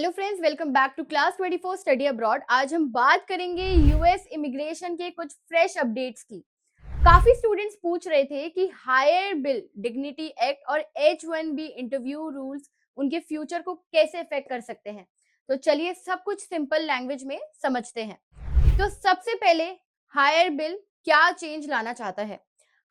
Hello friends, welcome back to class 24 study abroad. आज हम बात करेंगे यूएस इमिग्रेशन के कुछ फ्रेश अपडेट्स की। काफी स्टूडेंट्स पूछ रहे थे कि हायर बिल, डिग्निटी एक्ट और H1B इंटरव्यू रूल्स उनके फ्यूचर को कैसे इफेक्ट कर सकते हैं। तो चलिए सब कुछ सिंपल लैंग्वेज में समझते हैं। तो सबसे पहले, हायर बिल क्या चेंज लाना चाहता है।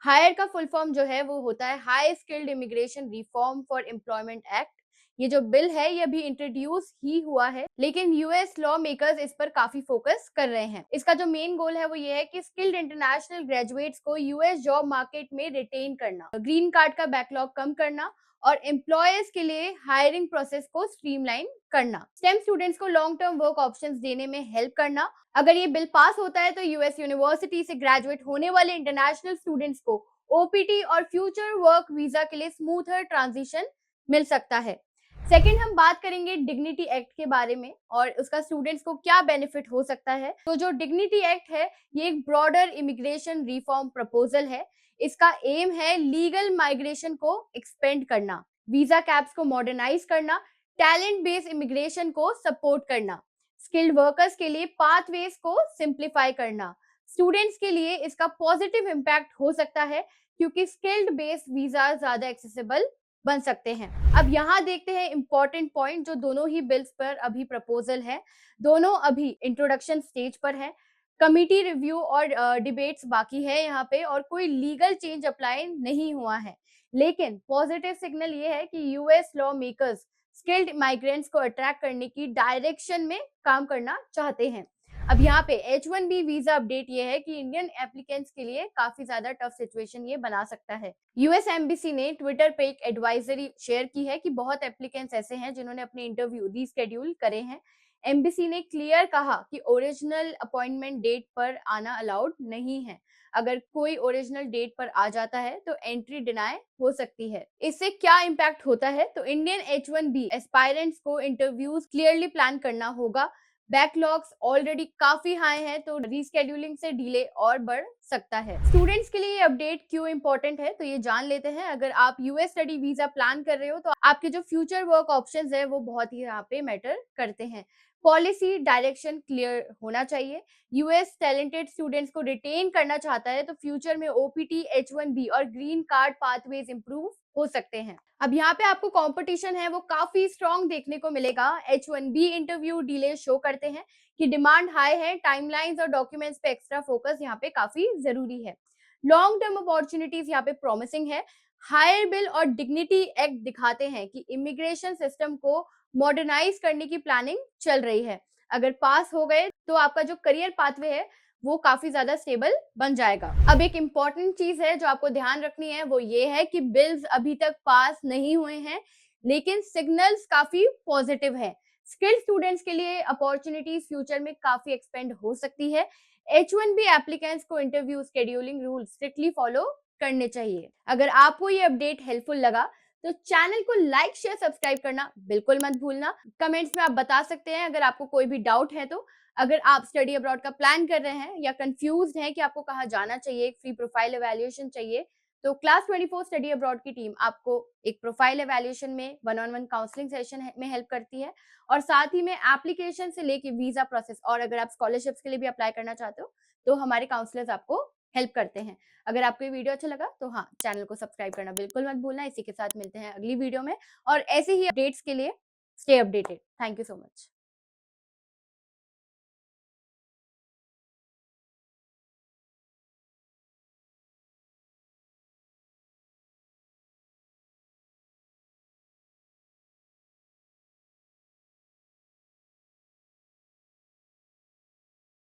हायर का फुल फॉर्म जो है वो होता है high skilled immigration reform for employment act. ये जो बिल है ये अभी इंट्रोड्यूस ही हुआ है, लेकिन यूएस लॉ मेकर्स इस पर काफी फोकस कर रहे हैं। इसका जो मेन गोल है वो ये है कि स्किल्ड इंटरनेशनल ग्रेजुएट्स को यूएस जॉब मार्केट में रिटेन करना, ग्रीन कार्ड का बैकलॉग कम करना और एम्प्लॉयर्स के लिए हायरिंग प्रोसेस को स्ट्रीमलाइन करना, स्टेम स्टूडेंट्स को लॉन्ग टर्म वर्क ऑप्शंस देने में हेल्प करना। अगर ये बिल पास होता है तो यूएस यूनिवर्सिटी से ग्रेजुएट होने वाले इंटरनेशनल स्टूडेंट्स को ओपीटी और फ्यूचर वर्क वीजा के लिए स्मूथर ट्रांजिशन मिल सकता है। सेकंड, हम बात करेंगे डिग्निटी एक्ट के बारे में और उसका स्टूडेंट्स को क्या बेनिफिट हो सकता है। तो जो डिग्निटी एक्ट है ये एक ब्रॉडर इमिग्रेशन रिफॉर्म प्रपोजल है। इसका एम है लीगल माइग्रेशन को एक्सपेंड करना, वीजा कैप्स को मॉडर्नाइज करना, टैलेंट बेस्ड इमिग्रेशन को सपोर्ट करना, स्किल्ड वर्कर्स के लिए पाथवेज को सिंप्लीफाई करना। स्टूडेंट्स के लिए इसका पॉजिटिव इम्पैक्ट हो सकता है क्योंकि स्किल्ड बेस्ड वीजा ज्यादा एक्सेसिबल बन सकते हैं। अब यहाँ देखते हैं इंपॉर्टेंट पॉइंट जो दोनों ही बिल्स पर अभी प्रपोजल है। दोनों अभी इंट्रोडक्शन स्टेज पर है, कमिटी रिव्यू और डिबेट्स बाकी है यहाँ पे, और कोई लीगल चेंज अप्लाई नहीं हुआ है। लेकिन पॉजिटिव सिग्नल ये है कि US law makers skilled migrants को अट्रैक्ट करने की डायरेक्शन में काम करना चाहते हैं। अब यहाँ पे H1B वीजा अपडेट ये है कि इंडियन एप्लीकेंट्स के लिए काफी ज्यादा टफ सिचुएशन ये बना सकता है। यूएस एम्बेसी ने ट्विटर पे एक एडवाइजरी शेयर की है कि बहुत एप्लीकेंट्स ऐसे हैं जिन्होंने अपने इंटरव्यू रीस्केड्यूल करे हैं। एम्बेसी ने क्लियर कहा कि ओरिजिनल अपॉइंटमेंट डेट पर आना अलाउड नहीं है। अगर कोई ओरिजिनल डेट पर आ जाता है तो एंट्री डिनाई हो सकती है। इससे क्या इम्पैक्ट होता है, तो इंडियन H1B एस्पायरेंट्स को इंटरव्यूज क्लियरली प्लान करना होगा। बैकलॉग्स ऑलरेडी काफी हाई है तो रीस्केड्यूलिंग से डिले और बढ़ सकता है। स्टूडेंट्स के लिए ये अपडेट क्यों इंपॉर्टेंट है तो ये जान लेते हैं। अगर आप यूएस स्टडी वीजा प्लान कर रहे हो तो आपके जो फ्यूचर वर्क ऑप्शंस है वो बहुत ही यहाँ पे मैटर करते हैं। पॉलिसी डायरेक्शन क्लियर होना चाहिए। यूएस टैलेंटेड स्टूडेंट्स को रिटेन करना चाहता है तो फ्यूचर में ओपीटी, H1B और ग्रीन कार्ड पाथवेज इंप्रूव हो सकते हैं। अब यहाँ पे आपको कंपटीशन है वो काफी स्ट्रॉन्ग देखने को मिलेगा। H1B इंटरव्यू डिले शो करते हैं कि डिमांड हाई है, टाइमलाइंस और डॉक्यूमेंट्स पे एक्स्ट्रा फोकस यहाँ पे काफी जरूरी है। लॉन्ग टर्म अपॉर्चुनिटीज यहाँ पे प्रॉमिसिंग है। हायर बिल और डिग्निटी एक्ट दिखाते हैं कि इमिग्रेशन सिस्टम को मॉडर्नाइज करने की प्लानिंग चल रही है। अगर पास हो गए तो आपका जो करियर पाथवे है वो काफी ज्यादा स्टेबल बन जाएगा। अब एक इम्पॉर्टेंट चीज है जो आपको ध्यान रखनी है वो ये है कि बिल्स अभी तक पास नहीं हुए हैं, लेकिन सिग्नल्स काफी पॉजिटिव है। स्किल्ड स्टूडेंट्स के लिए अपॉर्चुनिटीज फ्यूचर में काफी एक्सपेंड हो सकती है। H1B एप्लीकेंट्स को interview scheduling rule strictly follow करने चाहिए। अगर आपको ये अपडेट हेल्पफुल लगा तो चैनल को लाइक, शेयर, सब्सक्राइब करना बिल्कुल मत भूलना। कमेंट्स में आप बता सकते हैं अगर आपको कोई भी डाउट है तो। अगर आप स्टडी अब्रॉड का प्लान कर रहे हैं या कंफ्यूज्ड हैं कि आपको कहाँ जाना चाहिए, एक फ्री प्रोफाइल एवेल्युएशन चाहिए, तो क्लास 24 स्टडी अब्रॉड की टीम आपको एक प्रोफाइल एवेल्युएशन में वन-ऑन-वन काउंसलिंग सेशन में हेल्प करती है, और साथ ही में एप्लीकेशन से लेके वीजा प्रोसेस, और अगर आप स्कॉलरशिप्स के लिए भी अप्लाई करना चाहते हो तो हमारे काउंसलर्स आपको हेल्प करते हैं। अगर आपको ये वीडियो अच्छा लगा तो हाँ, चैनल को सब्सक्राइब करना बिल्कुल मत भूलना। इसी के साथ मिलते हैं अगली वीडियो में, और ऐसे ही अपडेट्स के लिए stay updated. Thank you so much.